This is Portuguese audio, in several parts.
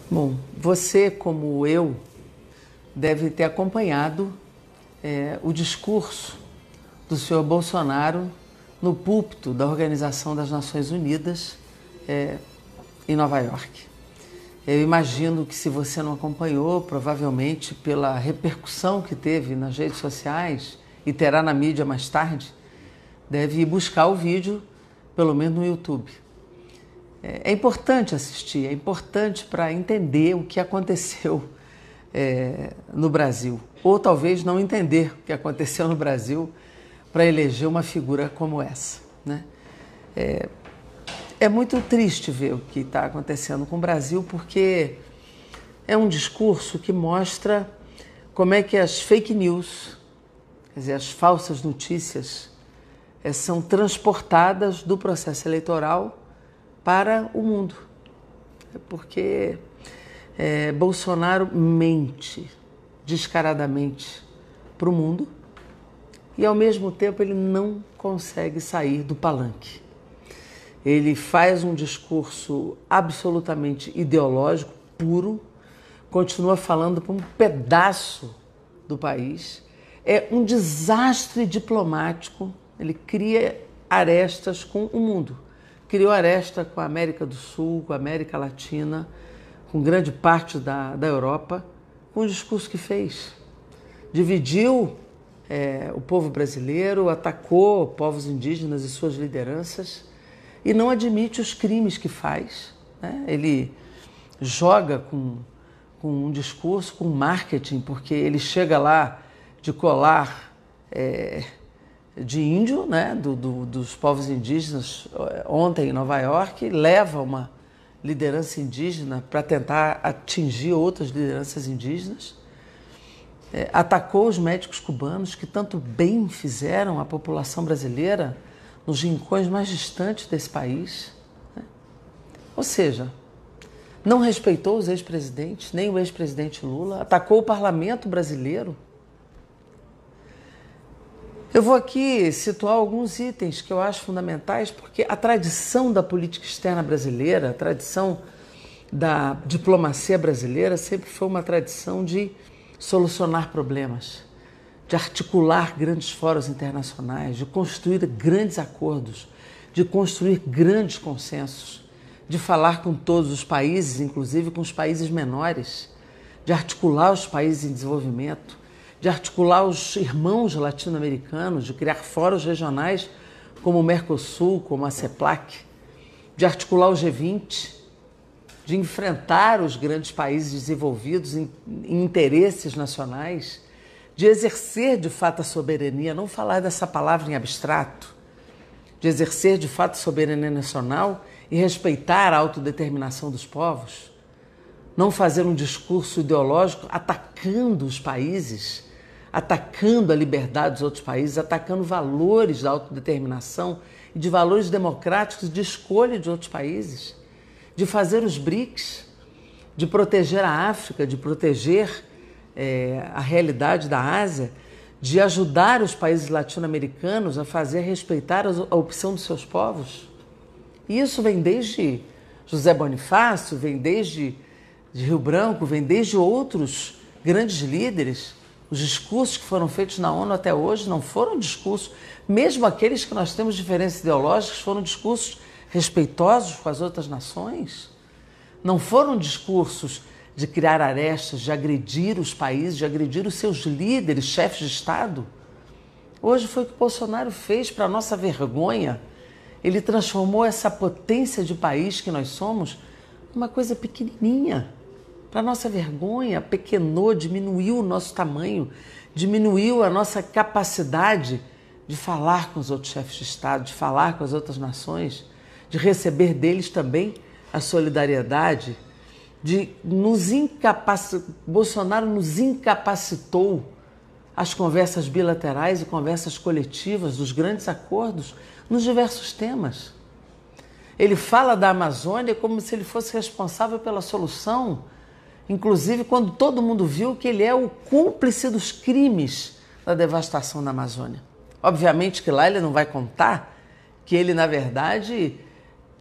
Bom, você, como eu, deve ter acompanhado o discurso do senhor Bolsonaro no púlpito da Organização das Nações Unidas em Nova York. Eu imagino que, se você não acompanhou, provavelmente pela repercussão que teve nas redes sociais e terá na mídia mais tarde, deve ir buscar o vídeo, pelo menos no YouTube. É importante assistir, é importante para entender o que aconteceu no Brasil, ou talvez não entender o que aconteceu no Brasil para eleger uma figura como essa, né? É muito triste ver o que está acontecendo com o Brasil, porque é um discurso que mostra como é que as fake news, quer dizer, as falsas notícias, são transportadas do processo eleitoral para o mundo. Porque Bolsonaro mente descaradamente para o mundo e, ao mesmo tempo, ele não consegue sair do palanque. Ele faz um discurso absolutamente ideológico, puro, continua falando para um pedaço do país. É um desastre diplomático, ele cria arestas com o mundo. Criou aresta com a América do Sul, com a América Latina, com grande parte da Europa, com o discurso que fez. Dividiu o povo brasileiro, atacou povos indígenas e suas lideranças e não admite os crimes que faz, né? Ele joga com um discurso, com marketing, porque ele chega lá de colar de índio, né, dos povos indígenas ontem em Nova York, leva uma liderança indígena para tentar atingir outras lideranças indígenas, atacou os médicos cubanos que tanto bem fizeram à população brasileira nos rincões mais distantes desse país, né? Ou seja, não respeitou os ex-presidentes, nem o ex-presidente Lula, atacou o parlamento brasileiro. Eu vou aqui situar alguns itens que eu acho fundamentais, porque a tradição da política externa brasileira, a tradição da diplomacia brasileira sempre foi uma tradição de solucionar problemas, de articular grandes fóruns internacionais, de construir grandes acordos, de construir grandes consensos, de falar com todos os países, inclusive com os países menores, de articular os países em desenvolvimento, de articular os irmãos latino-americanos, de criar fóruns regionais como o Mercosul, como a CEPLAC, de articular o G20, de enfrentar os grandes países desenvolvidos em interesses nacionais, de exercer de fato a soberania, não falar dessa palavra em abstrato, de exercer de fato a soberania nacional e respeitar a autodeterminação dos povos, não fazer um discurso ideológico atacando os países, atacando a liberdade dos outros países, atacando valores da autodeterminação e de valores democráticos de escolha de outros países, de fazer os BRICS, de proteger a África, de proteger a realidade da Ásia, de ajudar os países latino-americanos a fazer respeitar a opção dos seus povos. E isso vem desde José Bonifácio, vem desde Rio Branco, vem desde outros grandes líderes. Os discursos que foram feitos na ONU até hoje não foram discursos, mesmo aqueles que nós temos diferenças ideológicas, foram discursos respeitosos com as outras nações. Não foram discursos de criar arestas, de agredir os países, de agredir os seus líderes, chefes de Estado. Hoje foi o que o Bolsonaro fez, para a nossa vergonha. Ele transformou essa potência de país que nós somos numa coisa pequenininha. Para a nossa vergonha, pequenou, diminuiu o nosso tamanho, diminuiu a nossa capacidade de falar com os outros chefes de Estado, de falar com as outras nações, de receber deles também a solidariedade, Bolsonaro nos incapacitou as conversas bilaterais e conversas coletivas dos grandes acordos nos diversos temas. Ele fala da Amazônia como se ele fosse responsável pela solução, inclusive quando todo mundo viu que ele é o cúmplice dos crimes da devastação da Amazônia. Obviamente que lá ele não vai contar que ele, na verdade,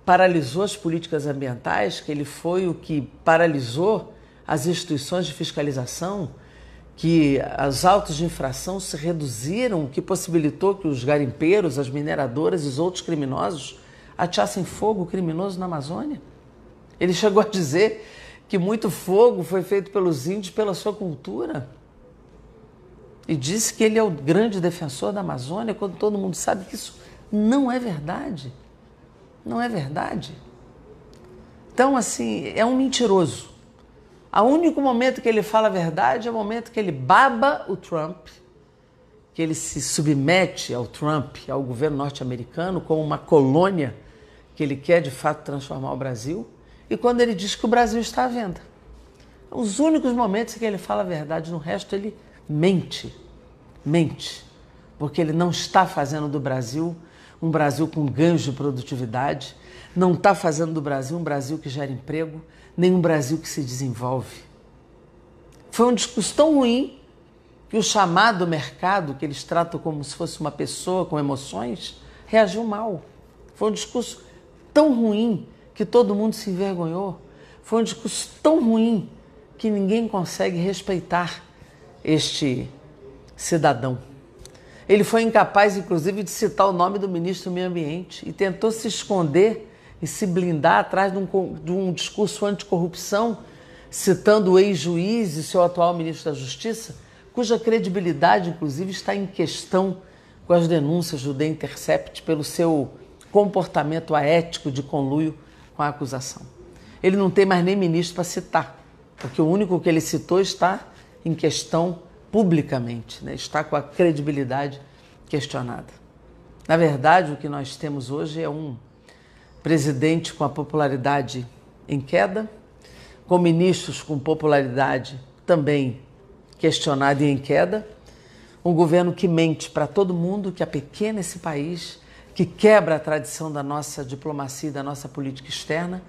paralisou as políticas ambientais, que ele foi o que paralisou as instituições de fiscalização, que os autos de infração se reduziram, o que possibilitou que os garimpeiros, as mineradoras e os outros criminosos ateassem fogo criminoso na Amazônia. Ele chegou a dizer que muito fogo foi feito pelos índios pela sua cultura. E disse que ele é o grande defensor da Amazônia, quando todo mundo sabe que isso não é verdade. Não é verdade. Então, assim, é um mentiroso. O único momento que ele fala a verdade é o momento que ele baba o Trump, que ele se submete ao Trump, ao governo norte-americano, como uma colônia que ele quer de fato transformar o Brasil, e quando ele diz que o Brasil está à venda. Os únicos momentos em que ele fala a verdade, no resto ele mente, porque ele não está fazendo do Brasil um Brasil com ganhos de produtividade, não está fazendo do Brasil um Brasil que gera emprego, nem um Brasil que se desenvolve. Foi um discurso tão ruim que o chamado mercado, que eles tratam como se fosse uma pessoa com emoções, reagiu mal. Foi um discurso tão ruim que todo mundo se envergonhou. Foi um discurso tão ruim que ninguém consegue respeitar este cidadão. Ele foi incapaz, inclusive, de citar o nome do ministro do Meio Ambiente e tentou se esconder e se blindar atrás de um discurso anticorrupção, citando o ex-juiz e seu atual ministro da Justiça, cuja credibilidade, inclusive, está em questão com as denúncias do The Intercept pelo seu comportamento aético de conluio com a acusação. Ele não tem mais nem ministro para citar, porque o único que ele citou está em questão publicamente, né? Está com a credibilidade questionada. Na verdade, o que nós temos hoje é um presidente com a popularidade em queda, com ministros com popularidade também questionada e em queda, um governo que mente para todo mundo, que apequena esse país, que quebra a tradição da nossa diplomacia e da nossa política externa,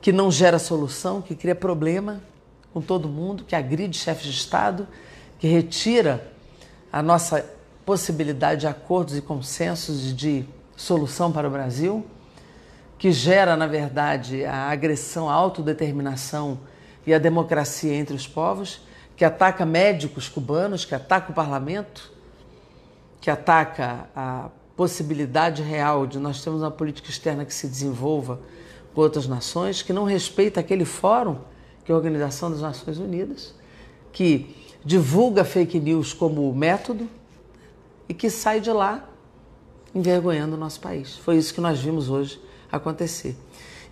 que não gera solução, que cria problema com todo mundo, que agride chefes de Estado, que retira a nossa possibilidade de acordos e consensos e de solução para o Brasil, que gera, na verdade, a agressão à autodeterminação e à democracia entre os povos, que ataca médicos cubanos, que ataca o parlamento, que ataca a possibilidade real de nós termos uma política externa que se desenvolva com outras nações, que não respeita aquele fórum, que é a Organização das Nações Unidas, que divulga fake news como método e que sai de lá envergonhando o nosso país. Foi isso que nós vimos hoje acontecer.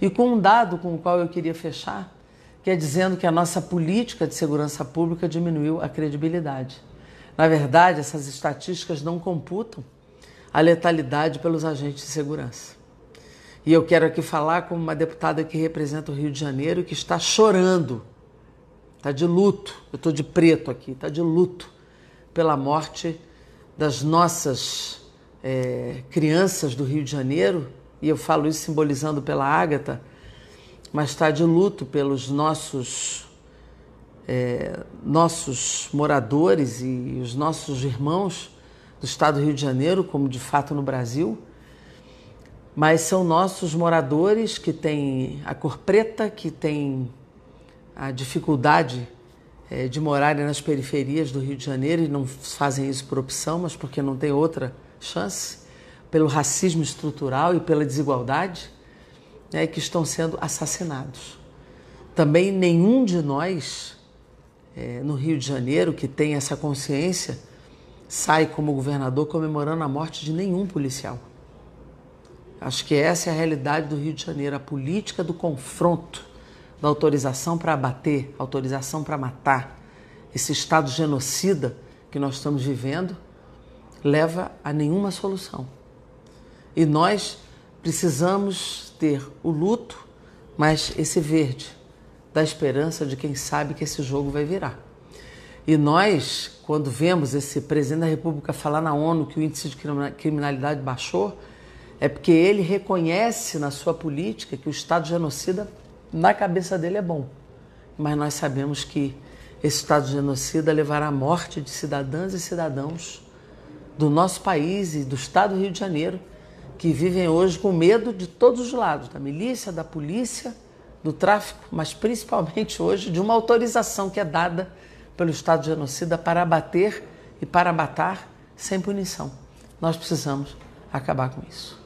E com um dado com o qual eu queria fechar, que é dizendo que a nossa política de segurança pública diminuiu a credibilidade. Na verdade, essas estatísticas não computam a letalidade pelos agentes de segurança. E eu quero aqui falar como uma deputada que representa o Rio de Janeiro, que está chorando, está de luto, eu estou de preto aqui, está de luto pela morte das nossas crianças do Rio de Janeiro, e eu falo isso simbolizando pela Ágata, mas está de luto pelos nossos moradores e os nossos irmãos do estado do Rio de Janeiro, como de fato no Brasil, mas são nossos moradores que têm a cor preta, que têm a dificuldade de morarem nas periferias do Rio de Janeiro e não fazem isso por opção, mas porque não tem outra chance, pelo racismo estrutural e pela desigualdade, né, que estão sendo assassinados. Também nenhum de nós no Rio de Janeiro que tem essa consciência sai como governador comemorando a morte de nenhum policial. Acho que essa é a realidade do Rio de Janeiro, a política do confronto, da autorização para abater, autorização para matar, esse estado genocida que nós estamos vivendo, leva a nenhuma solução. E nós precisamos ter o luto, mas esse verde, da esperança de quem sabe que esse jogo vai virar. E nós, quando vemos esse presidente da República falar na ONU que o índice de criminalidade baixou, é porque ele reconhece na sua política que o Estado genocida, na cabeça dele, é bom. Mas nós sabemos que esse Estado genocida levará à morte de cidadãs e cidadãos do nosso país e do Estado do Rio de Janeiro, que vivem hoje com medo de todos os lados, da milícia, da polícia, do tráfico, mas principalmente hoje de uma autorização que é dada pelo Estado genocida para abater e para matar sem punição. Nós precisamos acabar com isso.